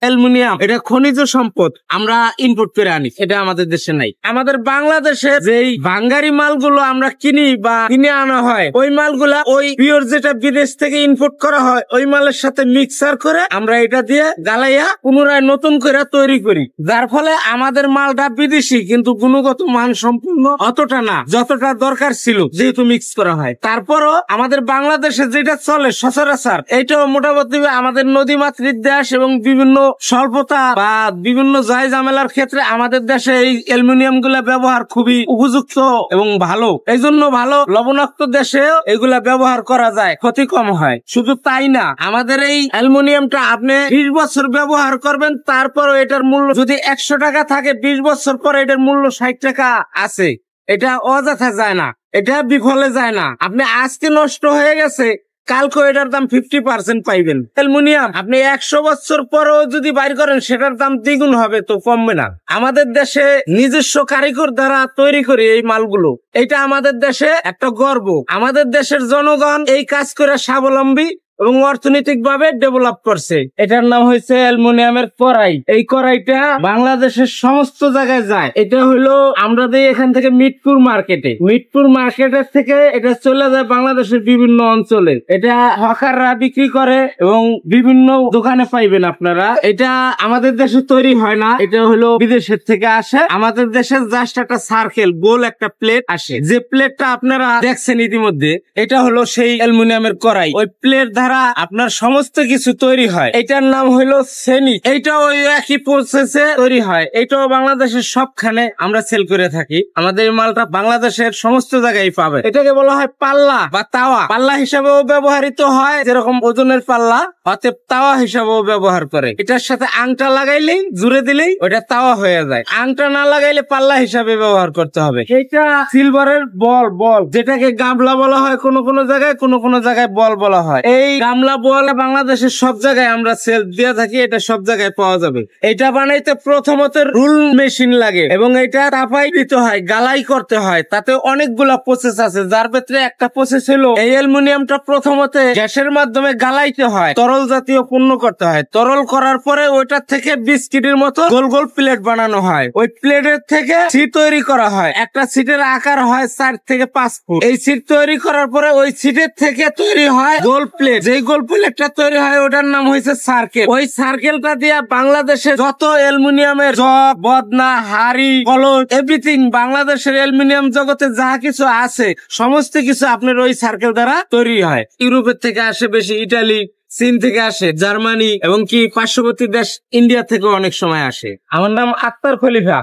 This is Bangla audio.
অ্যালুমিনিয়াম এটা খনিজ সম্পদ আমরা ইম্পোর্ট করে আনি, এটা আমাদের দেশে নাই। আমাদের বাংলাদেশে যেই বাঙ্গারি মালগুলো আমরা কিনি বা কিনে আনা হয়, ওই মালগুলা ওই পিওর যেটা বিদেশ থেকে ইম্পোর্ট করা হয় ওই মালের সাথে মিক্সার করে আমরা এটা দিয়ে গালাইয়া পুনরায় নতুন করে তৈরি করি, যার ফলে আমাদের মালটা বিদেশি কিন্তু গুণগত মান সম্পূর্ণ অতটা না যতটা দরকার ছিল, যেহেতু মিক্স করা হয়। তারপরও আমাদের বাংলাদেশে যেটা চলে সচরাচর, এইটাও মোটামুটি আমাদের নদীমাতৃক দেশ এবং বিভিন্ন স্বল্পতা বা বিভিন্ন জয় ঝামেলার ক্ষেত্রে আমাদের দেশে এই অ্যালুমিনিয়াম গুলা ব্যবহার খুবই উপযুক্ত এবং ভালো। এই জন্য ভালো লবণাক্ত দেশেও এগুলা ব্যবহার করা যায়, ক্ষতি কম হয়। শুধু তাই না, আমাদের এই অ্যালুমিনিয়ামটা আপনি 20 বছর ব্যবহার করবেন, তারপরও এটার মূল্য যদি 100 টাকা থাকে, 20 বছর পরে এটার মূল্য 60 টাকা আছে। এটা অযথা যায় না, এটা বিফলে যায় না। আপনি আজকে নষ্ট হয়ে গেছে, কালকে এটার দাম 50% পাইবেন। অ্যালুমিনিয়াম আপনি 100 বছর পরেও যদি বাইর করেন সেটার দাম দ্বিগুণ হবে, তো কমবে না। আমাদের দেশে নিজস্ব কারিগর দ্বারা তৈরি করে এই মালগুলো, এটা আমাদের দেশে একটা গর্ব। আমাদের দেশের জনগণ এই কাজ করে স্বাবলম্বী এবং অর্থনৈতিক ভাবে ডেভেলপ করছে। এটার নাম হয়েছে অ্যালুমিনিয়ামের কড়াই। এই কড়াইটা বাংলাদেশের সমস্ত জায়গায় যায়। এটা হলো আমরা দিই এখান থেকে মিটপুর মার্কেটের থেকে এটা চলে যায় বাংলাদেশের বিভিন্ন অঞ্চলে। এটা হকাররা বিক্রি করে এবং বিভিন্ন দোকানে পাইবেন আপনারা। এটা আমাদের দেশে তৈরি হয় না, এটা হলো বিদেশের থেকে আসে। আমাদের দেশে জাস্ট একটা সার্কেল গোল একটা প্লেট আসে, যে প্লেটটা আপনারা দেখছেন ইতিমধ্যে, এটা হলো সেই অ্যালুমিনিয়ামের কড়াই। ওই প্লেট দ্বারা আপনার সমস্ত কিছু তৈরি হয়। এটার নাম হইলো সেনি। এইটাও ওই একই প্রসেসে তৈরি হয়। এটাও বাংলাদেশের সবখানে আমরা সেল করে থাকি। আমাদের এই মালটা বাংলাদেশের সমস্ত জায়গায় পাবে। এটাকে বলা হয় পাল্লা বা তাওয়া। পাল্লা হিসাবেও ব্যবহৃত হয়, যেরকম ওজনের পাল্লা, অতএব তাওয়া হিসাবেও ব্যবহার করে। এটার সাথে আংটা লাগাইলেই, জুড়ে দিলেই ওটা তাওয়া হয়ে যায়। আংটা না লাগাইলে পাল্লা হিসাবে ব্যবহার করতে হবে। এটা সিলভারের বল যেটাকে গামলা বলা হয় কোন জায়গায়, কোন জায়গায় বল বলা হয়। এই গামলা বল বাংলাদেশের সব জায়গায় আমরা সেল দিয়ে থাকি, এটা সব জায়গায় পাওয়া যাবে। এটা বানাইতে প্রথমত রুল মেশিন লাগে এবং এটা তাপাই দিতে হয়, গালাই করতে হয়। তাতে অনেকগুলা প্রসেস আছে, যার ভেতরে একটা প্রসেস হলো এই অ্যালুমিনিয়ামটা প্রথমত গ্যাসের মাধ্যমে গালাইতে হয়, তরল জাতীয় পূর্ণ করতে হয়। তরল করার পরে ওইটার থেকে বিস্কিটের মতো গোল গোল প্লেট বানানো হয়। ওই প্লেটের থেকে সিট তৈরি করা হয়। একটা সিটের আকার হয় 4 থেকে 5 ফুট। এই সিট তৈরি করার পরে ওই সিটের থেকে তৈরি হয় গোল প্লেট। যেই গোল প্লেটটা তৈরি হয় ওটার নাম হয়েছে সার্কেল। ওই সার্কেলটা দিয়ে বাংলাদেশে যত অ্যালুমিনিয়ামের জগ, বদনা, হাড়ি, কলস, এভরিথিং বাংলাদেশের অ্যালুমিনিয়াম জগতে যা কিছু আছে সমস্ত কিছু আপনার ওই সার্কেল দ্বারা তৈরি হয়। ইউরোপের থেকে আসে বেশি, ইটালি, চীন থেকে আসে, জার্মানি এবং কি পার্শ্ববর্তী দেশ ইন্ডিয়া থেকে অনেক সময় আসে। আমার নাম আক্তার খলিফা।